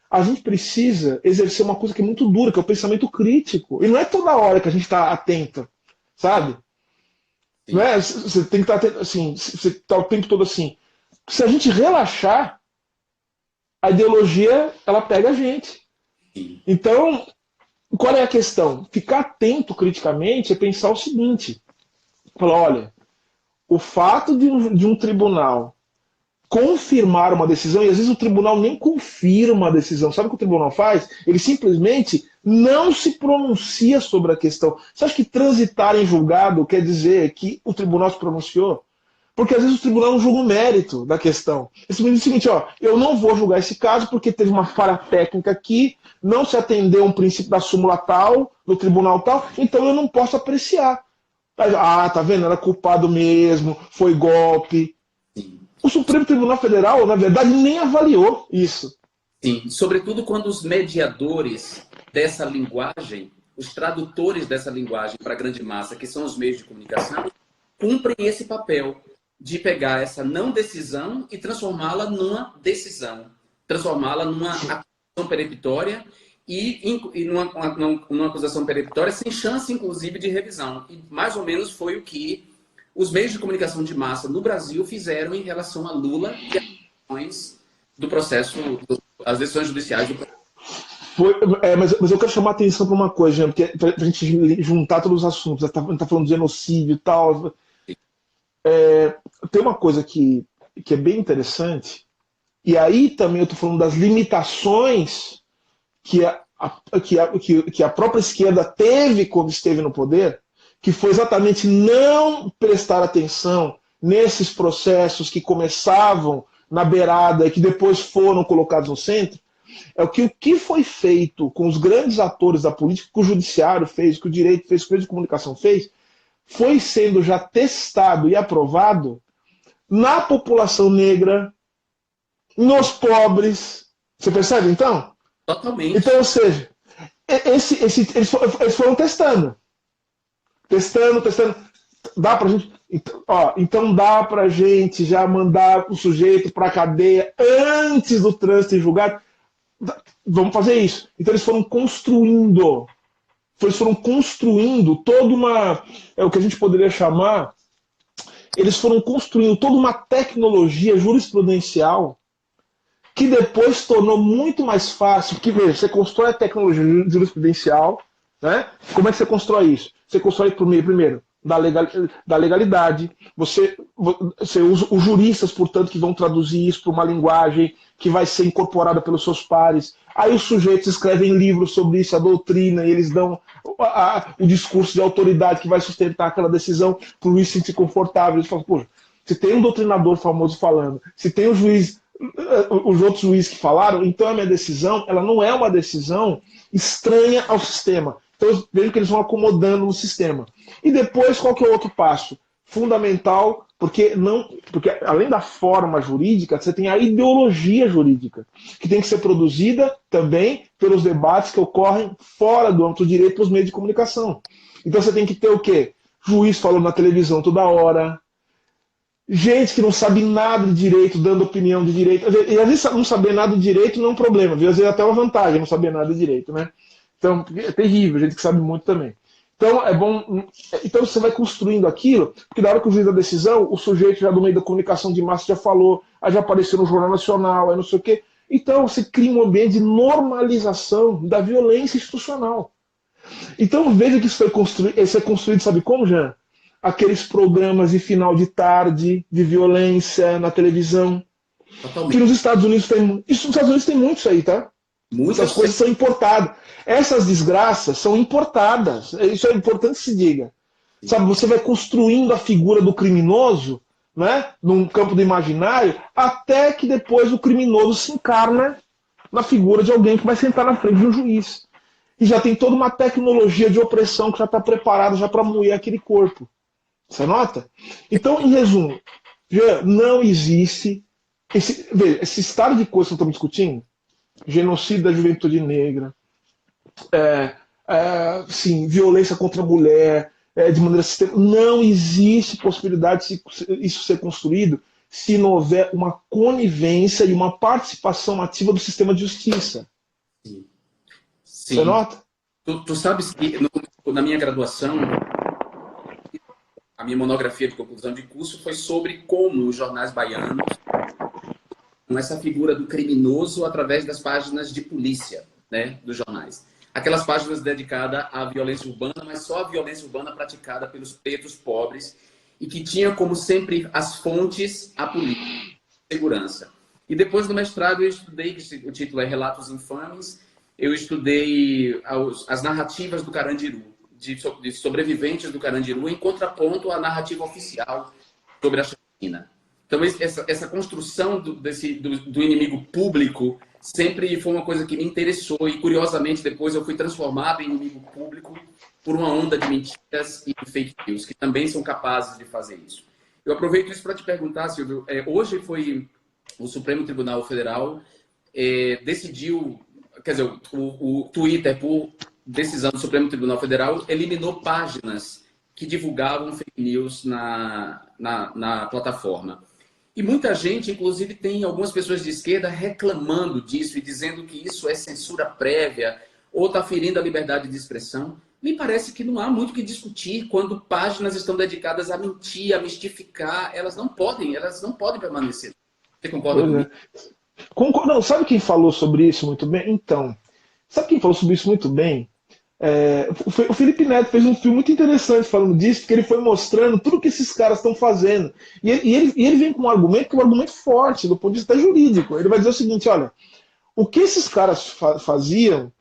Speaker 2: a gente precisa exercer uma coisa que é muito dura, que é o pensamento crítico. E não é toda hora que a gente está atento, sabe? Não é? Você tem que estar atento, assim, você está o tempo todo assim. Se a gente relaxar, a ideologia, ela pega a gente. Então, qual é a questão? Ficar atento criticamente é pensar o seguinte. Falar, olha, o fato de um tribunal confirmar uma decisão, e às vezes o tribunal nem confirma a decisão. Sabe o que o tribunal faz? Ele simplesmente não se pronuncia sobre a questão. Você acha que transitar em julgado quer dizer que o tribunal se pronunciou? Porque às vezes o tribunal não julga o mérito da questão. Esse me diz o seguinte, eu não vou julgar esse caso porque teve uma falha técnica aqui, não se atendeu a um princípio da súmula tal, no tribunal tal, então eu não posso apreciar. Tá vendo? Era culpado mesmo, foi golpe. O Supremo Tribunal Federal, na verdade, nem avaliou isso.
Speaker 1: Sim, sobretudo quando os mediadores dessa linguagem, os tradutores dessa linguagem para a grande massa, que são os meios de comunicação, cumprem esse papel de pegar essa não decisão e transformá-la numa decisão, transformá-la numa acusação peremptória e numa acusação peremptória sem chance, inclusive, de revisão. E mais ou menos foi o que os meios de comunicação de massa no Brasil fizeram em relação a Lula e as decisões do processo, as decisões judiciais do processo.
Speaker 2: Mas eu quero chamar a atenção para uma coisa, Jean, porque para a gente juntar todos os assuntos, a gente está falando de genocídio e tal. Tem uma coisa que é bem interessante, e aí também eu estou falando das limitações que a própria esquerda teve quando esteve no poder, que foi exatamente não prestar atenção nesses processos que começavam na beirada e que depois foram colocados no centro. O que foi feito com os grandes atores da política, que o judiciário fez, que o direito fez, que o meio de comunicação fez, foi sendo já testado e aprovado na população negra, nos pobres. Você percebe, então?
Speaker 1: Totalmente.
Speaker 2: Então, ou seja, eles foram testando. Testando. Dá pra gente. Então dá pra gente já mandar o sujeito pra cadeia antes do trânsito em julgado. Vamos fazer isso. Então eles foram construindo toda uma. O que a gente poderia chamar. Eles foram construindo toda uma tecnologia jurisprudencial que depois tornou muito mais fácil, porque veja, você constrói a tecnologia jurisprudencial, né? Como é que você constrói isso? Você constrói por meio, primeiro, da legalidade, você usa os juristas, portanto, que vão traduzir isso para uma linguagem que vai ser incorporada pelos seus pares. Aí os sujeitos escrevem livros sobre isso, a doutrina, e eles dão o discurso de autoridade que vai sustentar aquela decisão para o juiz se sentir confortável. Eles falam, poxa, se tem um doutrinador famoso falando, se tem um juiz, os outros juízes que falaram, então a minha decisão, ela não é uma decisão estranha ao sistema. Então, vejo que eles vão acomodando no sistema. E depois, qual que é o outro passo? Fundamental, porque além da forma jurídica, você tem a ideologia jurídica, que tem que ser produzida também pelos debates que ocorrem fora do âmbito do direito pelos meios de comunicação. Então você tem que ter o quê? Juiz falando na televisão toda hora, gente que não sabe nada de direito, dando opinião de direito. E às vezes não saber nada de direito não é um problema, às vezes é até uma vantagem não saber nada de direito, né? Então, é terrível, gente que sabe muito também. Então, é bom. Então, você vai construindo aquilo, porque na hora que o juiz da decisão, o sujeito já do meio da comunicação de massa já falou, aí já apareceu no Jornal Nacional, aí não sei o quê. Então, você cria um ambiente de normalização da violência institucional. Então, veja que isso é construído, sabe como, Jean? Aqueles programas de final de tarde, de violência na televisão. Totalmente. Que nos Estados Unidos tem. Isso nos Estados Unidos tem muito isso aí, tá? Essas coisas são importadas. Essas desgraças são importadas. Isso é importante que se diga. Sabe, você vai construindo a figura do criminoso, né, num campo do imaginário, até que depois o criminoso se encarna na figura de alguém que vai sentar na frente de um juiz. E já tem toda uma tecnologia de opressão que já está preparada já para moer aquele corpo. Você nota? Então, em resumo, já não existe esse estado de coisa que estamos discutindo, genocídio da juventude negra, sim, violência contra a mulher, de maneira sistemática. Não existe possibilidade de isso ser construído se não houver uma conivência e uma participação ativa do sistema de justiça.
Speaker 1: Sim.
Speaker 2: Você nota?
Speaker 1: Tu sabes que na minha graduação, a minha monografia de conclusão de curso foi sobre como os jornais baianos, com essa figura do criminoso através das páginas de polícia, né, dos jornais. Aquelas páginas dedicadas à violência urbana, mas só a violência urbana praticada pelos pretos pobres e que tinha como sempre as fontes a polícia, a segurança. E depois do mestrado eu estudei, o título é Relatos Infames, eu estudei as narrativas do Carandiru, de sobreviventes do Carandiru, em contraponto à narrativa oficial sobre a Chacina. Então, essa construção do inimigo público sempre foi uma coisa que me interessou e, curiosamente, depois eu fui transformado em inimigo público por uma onda de mentiras e fake news, que também são capazes de fazer isso. Eu aproveito isso para te perguntar, Silvio, hoje foi o Supremo Tribunal Federal decidiu, quer dizer, o Twitter, por decisão do Supremo Tribunal Federal, eliminou páginas que divulgavam fake news na plataforma. E muita gente, inclusive tem algumas pessoas de esquerda reclamando disso e dizendo que isso é censura prévia ou está ferindo a liberdade de expressão. Me parece que não há muito o que discutir quando páginas estão dedicadas a mentir, a mistificar. Elas não podem permanecer. Você concorda comigo?
Speaker 2: Concordo. Não, sabe quem falou sobre isso muito bem? Então, sabe quem falou sobre isso muito bem? O Felipe Neto fez um filme muito interessante falando disso, porque ele foi mostrando tudo que esses caras estão fazendo. E ele vem com um argumento que é um argumento forte, do ponto de vista jurídico. Ele vai dizer o seguinte, olha, o que esses caras faziam,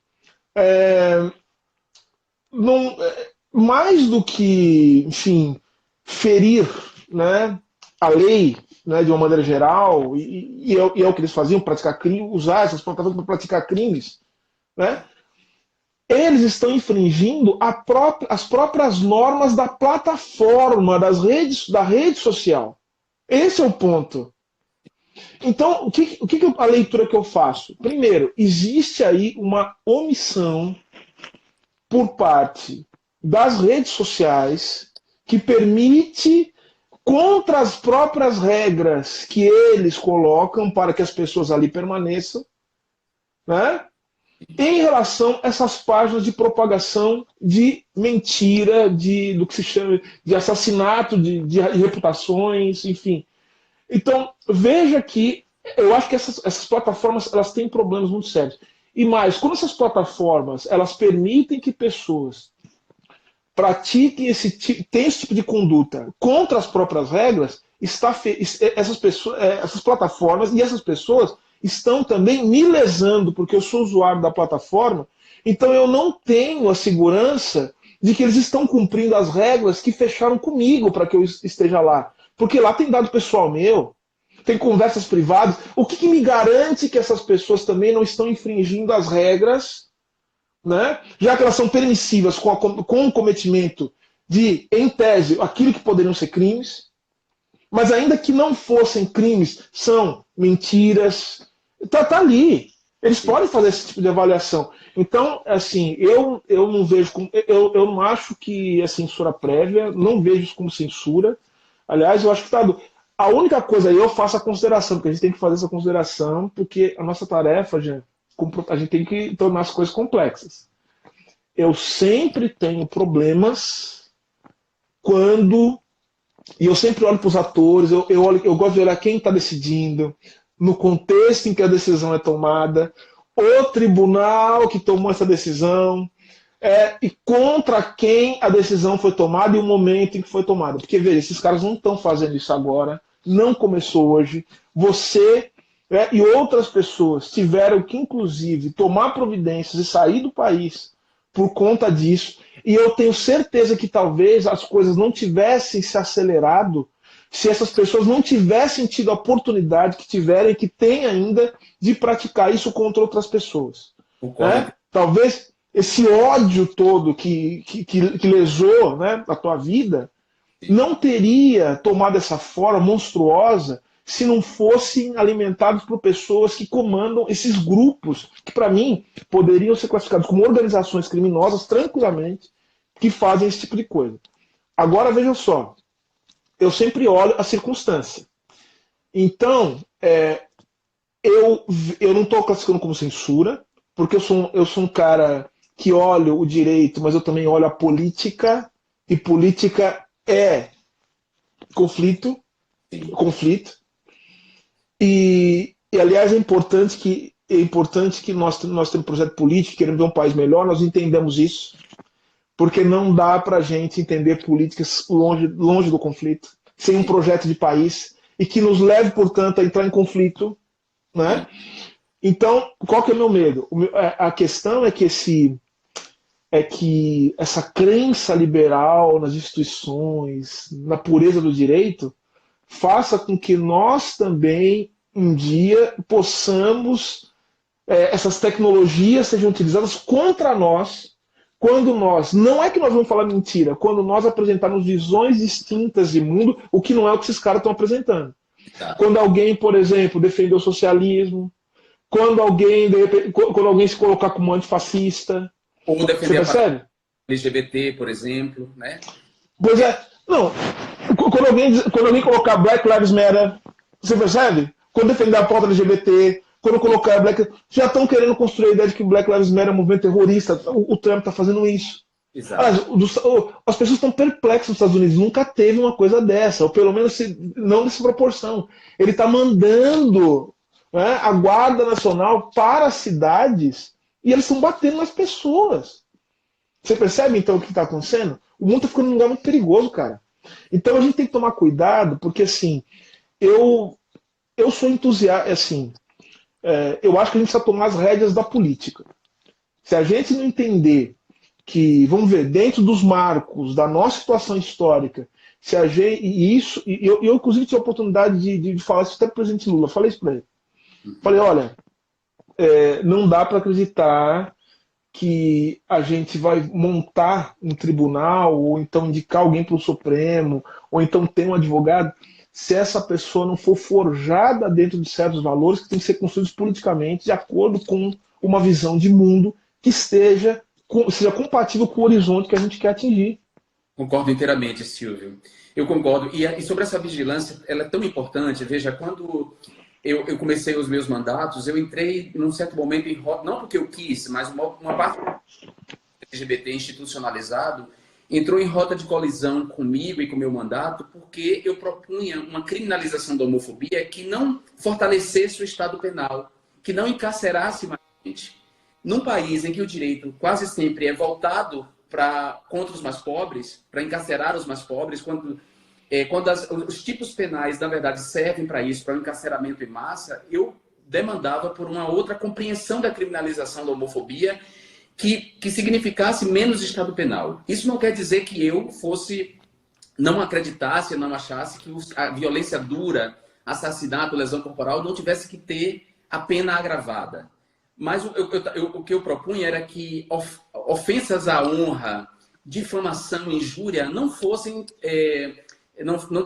Speaker 2: mais do que, enfim, ferir, né, a lei, né, de uma maneira geral, e é o que eles faziam, praticar crime, usar essas plataformas para praticar crimes, né? Eles estão infringindo as próprias normas da plataforma, da rede social. Esse é o ponto. Então, a leitura que eu faço? Primeiro, existe aí uma omissão por parte das redes sociais que permite, contra as próprias regras que eles colocam para que as pessoas ali permaneçam, né? Em relação a essas páginas de propagação de mentira, do que se chama de assassinato, de reputações, enfim. Então, veja que eu acho que essas plataformas elas têm problemas muito sérios. E mais, quando essas plataformas elas permitem que pessoas pratiquem tem esse tipo de conduta contra as próprias regras, essas plataformas e essas pessoas estão também me lesando, porque eu sou usuário da plataforma, então eu não tenho a segurança de que eles estão cumprindo as regras que fecharam comigo para que eu esteja lá. Porque lá tem dado pessoal meu, tem conversas privadas. O que me garante que essas pessoas também não estão infringindo as regras, né? Já que elas são permissivas com o cometimento de, em tese, aquilo que poderiam ser crimes, mas ainda que não fossem crimes, são mentiras. Tá ali. Eles podem fazer esse tipo de avaliação. Então, assim, eu não vejo como. Eu não acho que é censura prévia, não vejo isso como censura. Aliás, eu acho que tá. A única coisa aí eu faço a consideração, porque a gente tem que fazer essa consideração, porque a nossa tarefa, a gente tem que tornar as coisas complexas. Eu sempre tenho problemas quando. E eu sempre olho para os atores, eu gosto de olhar quem está decidindo, no contexto em que a decisão é tomada, o tribunal que tomou essa decisão, e contra quem a decisão foi tomada e o momento em que foi tomada. Porque, veja, esses caras não estão fazendo isso agora, não começou hoje. Você e outras pessoas tiveram que, inclusive, tomar providências e sair do país por conta disso. E eu tenho certeza que talvez as coisas não tivessem se acelerado se essas pessoas não tivessem tido a oportunidade que tiveram e que têm ainda de praticar isso contra outras pessoas. Né? Talvez esse ódio todo que lesou, né, a tua vida não teria tomado essa forma monstruosa se não fossem alimentados por pessoas que comandam esses grupos, que para mim poderiam ser classificados como organizações criminosas tranquilamente, que fazem esse tipo de coisa. Agora veja só, eu sempre olho a circunstância. Então, eu não estou classificando como censura, porque eu sou um cara que olha o direito, mas eu também olho a política, e política é conflito. E aliás, é importante que nós temos um projeto político, queremos ver um país melhor, nós entendemos isso, porque não dá para a gente entender políticas longe do conflito, sem um projeto de país, e que nos leve, portanto, a entrar em conflito. Né? Então, qual que é o meu medo? A questão é que essa crença liberal nas instituições, na pureza do direito, faça com que nós também, um dia, possamos, essas tecnologias sejam utilizadas contra nós, quando não é que nós vamos falar mentira, quando nós apresentarmos visões distintas de mundo, o que não é o que esses caras estão apresentando. Tá. Quando alguém, por exemplo, defender o socialismo, quando alguém se colocar como antifascista,
Speaker 1: ou defender a LGBT, por exemplo, né?
Speaker 2: Pois é, não. Quando alguém colocar Black Lives Matter, você percebe? Quando defender a pauta LGBT, quando colocar já estão querendo construir a ideia de que Black Lives Matter é um movimento terrorista. O Trump está fazendo isso. As pessoas estão perplexas nos Estados Unidos. Nunca teve uma coisa dessa, ou pelo menos não nessa proporção. Ele está mandando, né, a Guarda Nacional para as cidades e eles estão batendo nas pessoas. Você percebe então o que está acontecendo? O mundo está ficando um lugar muito perigoso, cara. Então a gente tem que tomar cuidado, porque assim, eu sou entusiasta, assim, eu acho que a gente precisa tomar as rédeas da política. Se a gente não entender que, vamos ver, dentro dos marcos da nossa situação histórica, se a gente, eu inclusive tive a oportunidade de falar isso até para o presidente Lula, falei isso para ele. Falei, olha, não dá para acreditar que a gente vai montar um tribunal, ou então indicar alguém para o Supremo, ou então ter um advogado, se essa pessoa não for forjada dentro de certos valores que têm que ser construídos politicamente de acordo com uma visão de mundo que seja compatível com o horizonte que a gente quer atingir.
Speaker 1: Concordo inteiramente, Silvio. Eu concordo. E sobre essa vigilância, ela é tão importante. Veja, quando eu comecei os meus mandatos, eu entrei num certo momento não porque eu quis, mas uma parte LGBT institucionalizado, entrou em rota de colisão comigo e com o meu mandato porque eu propunha uma criminalização da homofobia que não fortalecesse o Estado penal, que não encarcerasse mais gente. Num país em que o direito quase sempre é voltado contra os mais pobres, para encarcerar os mais pobres, quando os tipos penais, na verdade, servem para isso, para o encarceramento em massa, eu demandava por uma outra compreensão da criminalização da homofobia que significasse menos Estado penal. Isso não quer dizer que eu não acreditasse, não achasse que a violência dura, assassinato, lesão corporal, não tivesse que ter a pena agravada. Mas o que eu propunha era que ofensas à honra, difamação, injúria não fossem,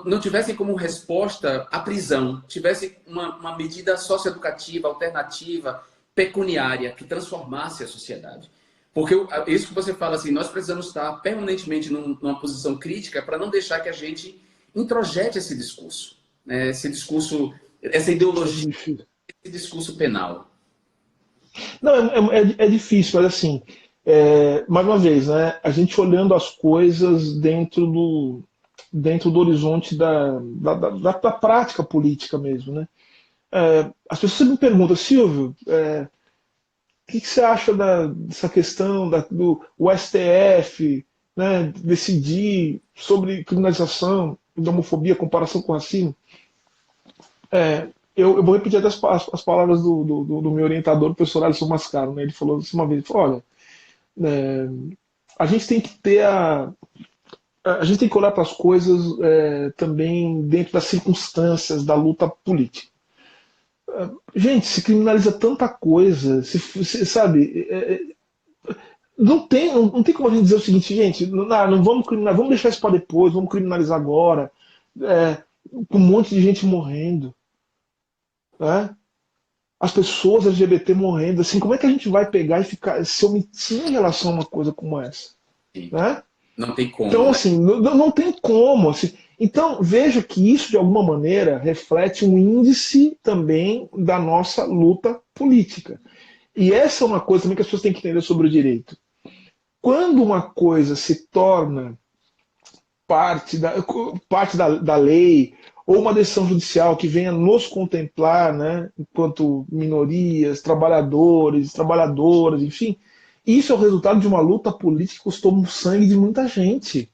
Speaker 1: não tivessem como resposta a prisão, tivessem uma medida socioeducativa, alternativa, pecuniária, que transformasse a sociedade. Porque isso que você fala, assim, nós precisamos estar permanentemente numa posição crítica para não deixar que a gente introjete esse discurso, né? Essa ideologia, esse discurso penal.
Speaker 2: Não, é difícil, mas assim, mais uma vez, né, a gente olhando as coisas dentro do horizonte da prática política mesmo, né? As pessoas sempre me perguntam, Silvio, o que você acha dessa questão do STF, né, decidir sobre criminalização da homofobia, comparação com o racismo? Eu vou repetir até as palavras do meu orientador, o professor Alisson Mascaro, né? Ele falou assim uma vez, ele falou, olha, a gente tem que ter a gente tem que olhar para as coisas também dentro das circunstâncias da luta política. Gente, se criminaliza tanta coisa, sabe, não tem como a gente dizer o seguinte, gente, não vamos criminalizar, vamos deixar isso para depois, vamos criminalizar agora, com um monte de gente morrendo. Né? As pessoas LGBT morrendo, assim, como é que a gente vai pegar e se omitir em relação a uma coisa como essa? Né?
Speaker 1: Não tem como.
Speaker 2: Então, assim, não tem como. Assim. Então, veja que isso, de alguma maneira, reflete um índice também da nossa luta política. E essa é uma coisa também que as pessoas têm que entender sobre o direito. Quando uma coisa se torna parte da lei, ou uma decisão judicial que venha nos contemplar, né, enquanto minorias, trabalhadores, trabalhadoras, enfim, isso é o resultado de uma luta política que custou o sangue de muita gente.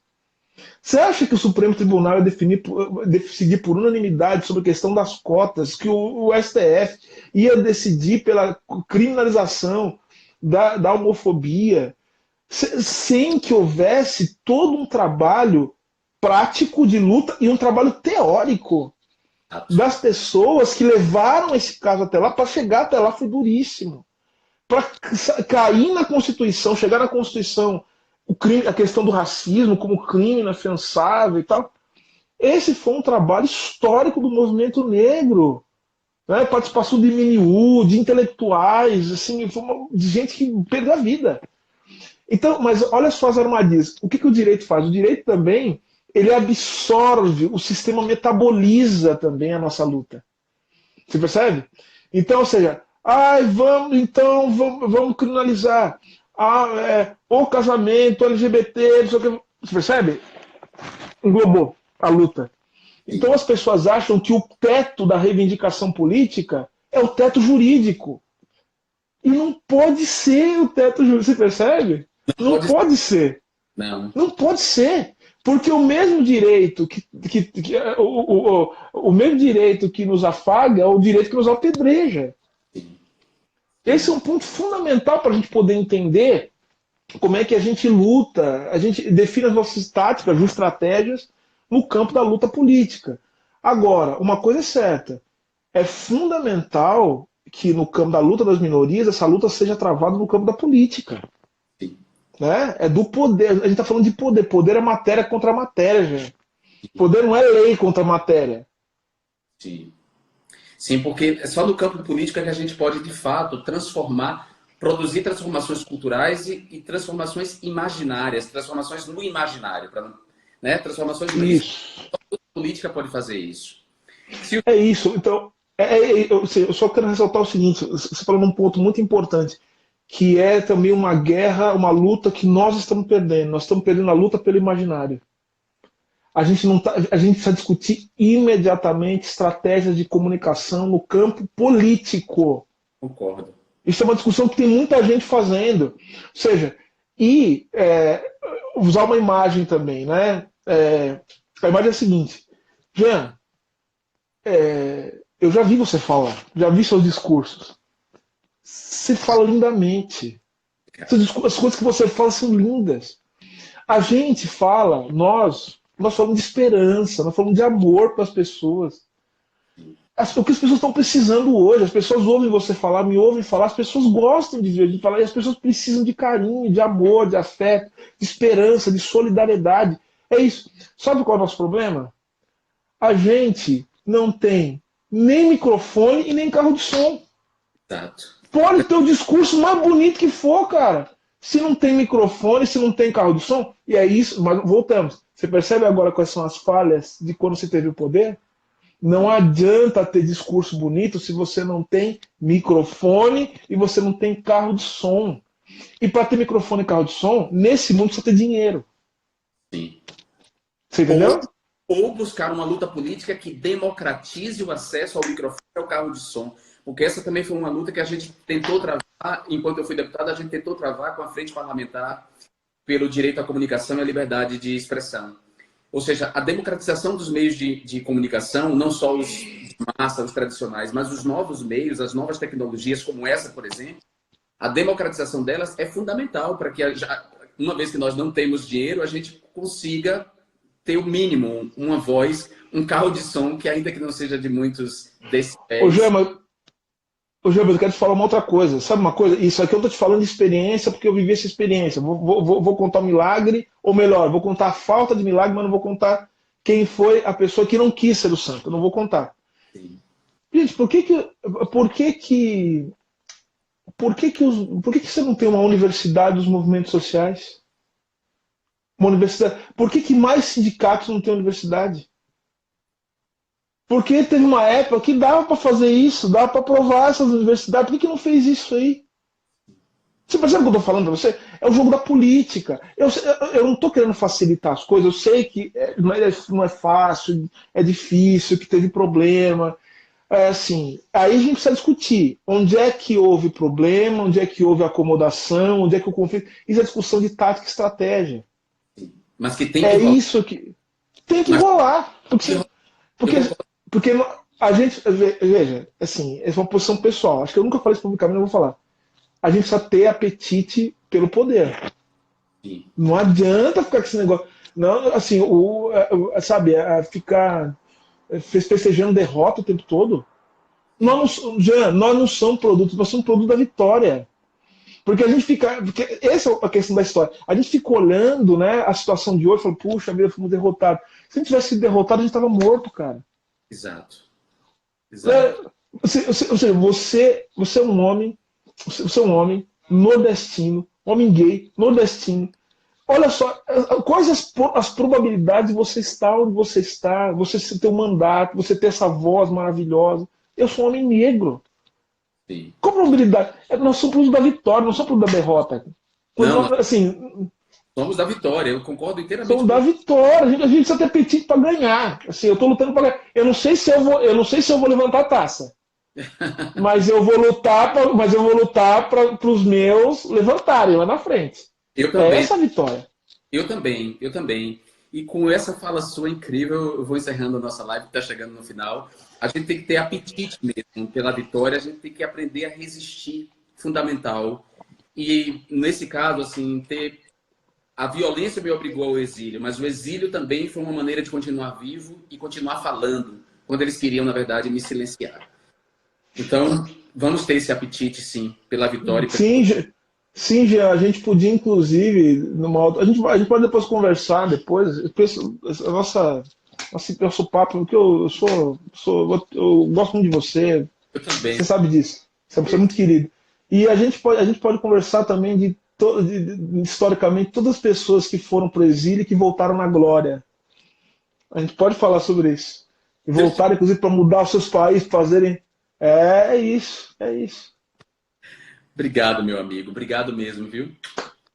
Speaker 2: Você acha que o Supremo Tribunal ia decidir por unanimidade sobre a questão das cotas, que o STF ia decidir pela criminalização da homofobia, sem que houvesse todo um trabalho prático de luta e um trabalho teórico das pessoas que levaram esse caso até lá? Para chegar até lá foi duríssimo. Para cair na Constituição, chegar na Constituição, a questão do racismo como crime inafiançável e tal. Esse foi um trabalho histórico do movimento negro. Né? Participação de MNU, de intelectuais, assim, de gente que perdeu a vida. Então, mas olha só as armadilhas. O que o direito faz? O direito também ele absorve, o sistema metaboliza também a nossa luta. Você percebe? Então, ou seja, vamos criminalizar o casamento LGBT, não sei o que. Você percebe? Englobou a luta. Então as pessoas acham que o teto da reivindicação política é o teto jurídico. E não pode ser o teto jurídico, você percebe? Não pode ser. Não pode ser. Porque o mesmo direito o mesmo direito que nos afaga é o direito que nos apedreja. Esse é um ponto fundamental para a gente poder entender como é que a gente luta, a gente define as nossas táticas, as estratégias no campo da luta política. Agora, uma coisa é certa, é fundamental que no campo da luta das minorias, essa luta seja travada no campo da política. Né? É do poder. A gente está falando de poder. Poder é matéria contra matéria, gente. Poder não é lei contra matéria.
Speaker 1: Sim. Sim, porque é só no campo político que a gente pode, de fato, produzir transformações culturais e transformações imaginárias, transformações no imaginário. Né? Transformações no
Speaker 2: isso.
Speaker 1: A política pode fazer isso.
Speaker 2: É isso. Então, eu só quero ressaltar o seguinte: você falou num ponto muito importante. que é também uma guerra, uma luta que nós estamos perdendo. Nós estamos perdendo a luta pelo imaginário. A gente não tá, a gente precisa discutir imediatamente estratégias de comunicação no campo político.
Speaker 1: Concordo.
Speaker 2: Isso é uma discussão que tem muita gente fazendo. Ou seja, usar uma imagem também, né? A imagem é a seguinte, Jean, eu já vi você falar, já vi seus discursos. Você fala lindamente. As coisas que você fala são lindas. A gente fala, nós falamos de esperança, nós falamos de amor para as pessoas. O que as pessoas estão precisando hoje, as pessoas ouvem você falar, me ouvem falar, as pessoas gostam de ver, de falar, e as pessoas precisam de carinho, de amor, de afeto, de esperança, de solidariedade. É isso. Sabe qual é o nosso problema? A gente não tem nem microfone e nem carro de som.
Speaker 1: Exato.
Speaker 2: Pode ter o discurso mais bonito que for, cara. Se não tem microfone, se não tem carro de som, e é isso, mas voltamos. Você percebe agora quais são as falhas de quando você teve o poder? Não adianta ter discurso bonito se você não tem microfone e você não tem carro de som. E para ter microfone e carro de som, nesse mundo precisa ter dinheiro.
Speaker 1: Sim.
Speaker 2: Você entendeu?
Speaker 1: Ou buscar uma luta política que democratize o acesso ao microfone e ao carro de som. Porque essa também foi uma luta que a gente tentou travar, enquanto eu fui deputado, a gente tentou travar com a frente parlamentar pelo direito à comunicação e à liberdade de expressão. Ou seja, a democratização dos meios de comunicação, não só os de massa, os tradicionais, mas os novos meios, as novas tecnologias, como essa, por exemplo, a democratização delas é fundamental para que, uma vez que nós não temos dinheiro, a gente consiga ter o mínimo, uma voz, um carro de som que, ainda que não seja de muitos decibéis.
Speaker 2: Ô, Gilberto, eu quero te falar uma outra coisa. Sabe uma coisa? Isso aqui eu estou te falando de experiência porque eu vivi essa experiência. Vou contar um milagre, ou melhor, vou contar a falta de milagre, mas não vou contar quem foi a pessoa que não quis ser o santo. Eu não vou contar.
Speaker 1: Sim.
Speaker 2: Gente, por que você não tem uma universidade dos movimentos sociais? Uma universidade. Por que mais sindicatos não têm universidade? Porque teve uma época que dava para fazer isso, dava para aprovar essas universidades. Por que não fez isso aí? Você percebe o que eu estou falando para você? É o jogo da política. Eu não estou querendo facilitar as coisas. Eu sei que não é fácil, é difícil, que teve problema. Assim, aí a gente precisa discutir onde é que houve problema, onde é que houve acomodação, onde é que o conflito. Isso é discussão de tática e estratégia.
Speaker 1: Mas que tem que rolar.
Speaker 2: Isso que tem que rolar. Porque a gente, veja, assim, é uma posição pessoal. Acho que eu nunca falei isso publicamente, não vou falar. A gente precisa ter apetite pelo poder.
Speaker 1: Sim.
Speaker 2: Não adianta ficar com esse negócio. Não, assim, sabe, ficar festejando derrota o tempo todo. Nós não somos produtos, nós somos produto da vitória. Porque a gente fica. Porque essa é a questão da história. A gente fica olhando, né, a situação de hoje e fala, puxa vida, fomos derrotados. Se a gente tivesse sido derrotado, a gente estava morto, cara.
Speaker 1: Exato. Exato.
Speaker 2: Ou seja, você é um homem. Você é um homem nordestino, homem gay, nordestino. Olha só, quais as probabilidades de você estar onde você está, você ter um mandato, você ter essa voz maravilhosa. Eu sou um homem negro.
Speaker 1: Sim.
Speaker 2: Qual a probabilidade? Nós somos produto da vitória, não somos produto da derrota.
Speaker 1: Não,
Speaker 2: assim,
Speaker 1: somos da vitória, eu concordo inteiramente.
Speaker 2: Somos da vitória, a gente precisa ter apetite para ganhar. Assim, eu estou lutando para ganhar. Eu não sei se eu vou levantar a taça. Mas eu vou lutar para os meus levantarem lá na frente.
Speaker 1: Eu também.
Speaker 2: É essa a vitória.
Speaker 1: Eu também. E com essa fala sua incrível, eu vou encerrando a nossa live, que está chegando no final. A gente tem que ter apetite mesmo pela vitória, a gente tem que aprender a resistir, fundamental. E nesse caso, assim, a violência me obrigou ao exílio, mas o exílio também foi uma maneira de continuar vivo e continuar falando, quando eles queriam, na verdade, me silenciar. Então, vamos ter esse apetite, sim, pela vitória.
Speaker 2: Sim, Jean, a gente podia, inclusive, a gente pode depois conversar, depois, nosso papo, porque eu gosto muito de você,
Speaker 1: Eu também.
Speaker 2: você sabe disso, você é muito querido. E a gente pode conversar também historicamente, todas as pessoas que foram para o exílio e que voltaram na glória. A gente pode falar sobre isso. E voltaram, inclusive, para mudar os seus países, fazerem... É isso.
Speaker 1: Obrigado, meu amigo. Obrigado mesmo, viu?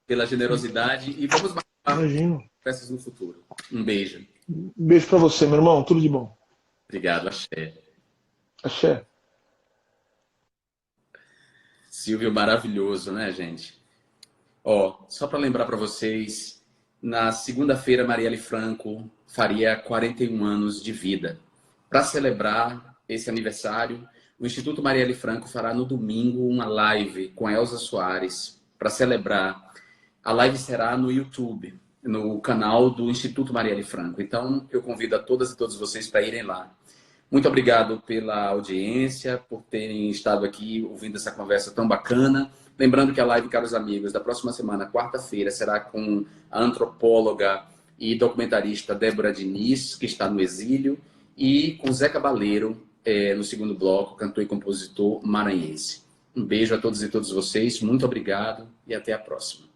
Speaker 1: Pela generosidade. E vamos marcar
Speaker 2: Imagino.
Speaker 1: festas no futuro. Um beijo.
Speaker 2: Beijo pra você, meu irmão. Tudo de bom.
Speaker 1: Obrigado, axé.
Speaker 2: Axé.
Speaker 1: Silvio maravilhoso, né, gente? Ó, só para lembrar para vocês, na segunda-feira, Marielle Franco faria 41 anos de vida. Para celebrar esse aniversário, o Instituto Marielle Franco fará no domingo uma live com a Elza Soares para celebrar. A live será no YouTube, no canal do Instituto Marielle Franco. Então, eu convido a todas e todos vocês para irem lá. Muito obrigado pela audiência, por terem estado aqui ouvindo essa conversa tão bacana. Lembrando que a live, caros amigos, da próxima semana, quarta-feira, será com a antropóloga e documentarista Débora Diniz, que está no exílio, e com Zé Cabaleiro, no segundo bloco, cantor e compositor maranhense. Um beijo a todos e todas vocês, muito obrigado e até a próxima.